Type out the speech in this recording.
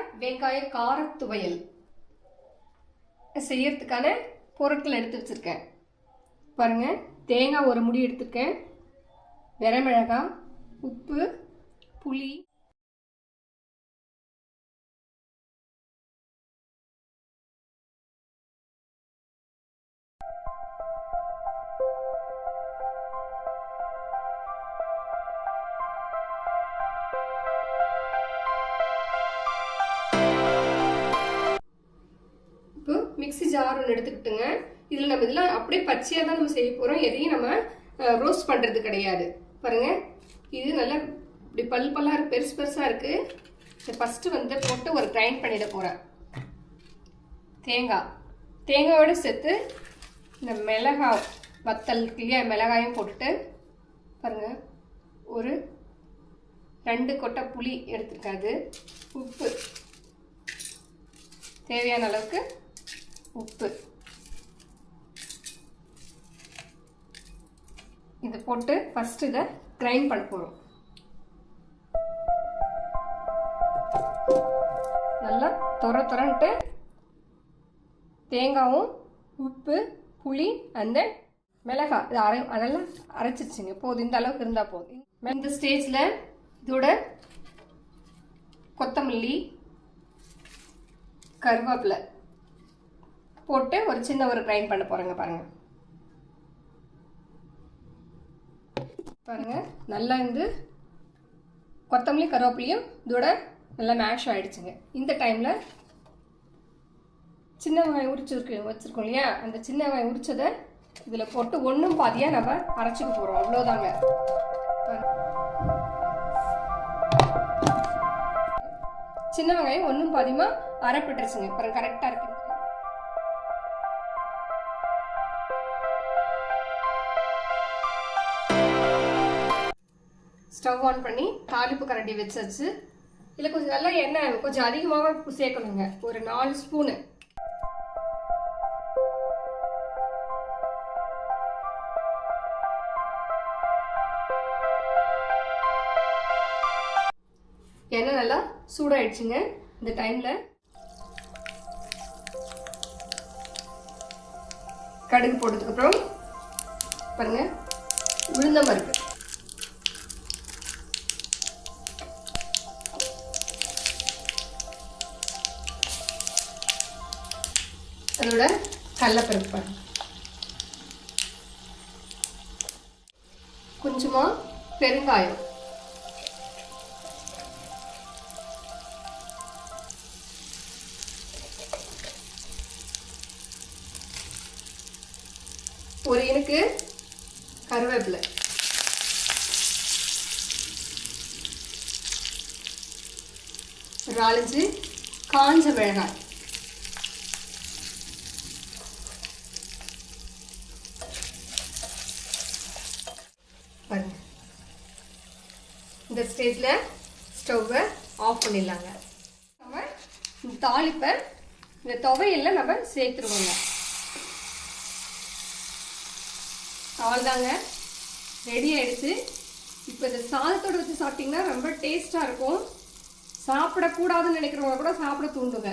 தேங்காய் வெங்காய கார துவையல் செய்யறதுக்கான பொருட்கள் எடுத்து வச்சிருக்கேன் பாருங்க. தேங்காய் ஒரு முடி எடுத்துருக்கேன், வரமிளகாய், உப்பு, புளி, மிக்ஸி ஜார் ஒன்று எடுத்துக்கிட்டுங்க. இதில் நம்ம இதெல்லாம் அப்படியே பச்சையாக தான் நம்ம செய்ய போகிறோம், எதையும் நம்ம ரோஸ்ட் பண்ணுறது கிடையாது. பாருங்கள், இது நல்லா இப்படி பல்லாக இருக்கு, பெருசு பெருசாக இருக்குது. இதை ஃபஸ்ட்டு வந்து போட்டு ஒரு கிரைண்ட் பண்ணிட போகிறேன். தேங்காயோடு சேர்த்து இந்த மிளகாய் வத்தல் இல்லையா, மிளகாயும் போட்டுட்டு பாருங்கள், ஒரு 2 கொட்டை புளி எடுத்துருக்காது, உப்பு தேவையான அளவுக்கு உப்பு, இதை போட்டு ஃபர்ஸ்ட் இதை கிரைண்ட் பண்ண போகிறோம். நல்லா தொரன்ட்டு தேங்காயும் உப்பு புளி அந்த மிளகாய் இது அதெல்லாம் அரைச்சிருச்சுங்க. போதும், இந்த அளவுக்கு இருந்தால் போதும். இந்த ஸ்டேஜில் இதோட கொத்தமல்லி கருவேப்பிலை போட்டு ஒரு கிரைண்ட் பண்ண போகிறேங்க. பாருங்க நல்லா இந்த கொத்தமல்லி கருவேப்பிலையும் இதோட நல்லா மேஷ் ஆகிடுச்சுங்க. இந்த டைமில் சின்ன வெங்காயம் வச்சுருக்கோம் இல்லையா, அந்த சின்ன வெங்காயம் உரிச்சதை இதில் போட்டு ஒன்றும் பாதியாக நம்ம அரைச்சிக்க போகிறோம். அவ்வளோதாங்க. சின்ன வெங்காயம் ஒன்றும் பாதியமாக அரைப்பட்டுருச்சுங்க. அப்புறம் கரெக்டாக இருக்கு. ஸ்டவ் ஆன் பண்ணி தாளிப்பு கரண்டி வச்சாச்சு. இதில் கொஞ்சம் நல்லா எண்ணெய் கொஞ்சம் அதிகமாக சேர்க்கணுங்க, ஒரு 4 ஸ்பூனு. எண்ணெய் நல்லா சூடாயிடுச்சுங்க. இந்த டைம்ல கடுகு போட்டதுக்கு அப்புறம் பாருங்க உளுந்தம் பருப்பு, அதோட கடலைப்பருப்பு, கொஞ்சமா பெருங்காயம், ஒரு இனுக்கு கருவேப்பிலை, ஒரு 4-5 காஞ்ச மிளகாய், பாருங்க. இந்த ஸ்டேஜில் ஸ்டவ்வை ஆஃப் பண்ணிடலாங்க. நம்ம இந்த தாளிப்பை இந்த துவையல்ல நம்ம சேர்த்துருவோங்க. அவ்வளோதாங்க, ரெடி ஆயிடுச்சு. இப்போ இந்த சாதத்தோடு வச்சு சாப்பிட்டிங்கன்னா ரொம்ப டேஸ்ட்டாக இருக்கும். சாப்பிடக்கூடாதுன்னு நினைக்கிறவங்க கூட சாப்பிட தூண்டுங்க.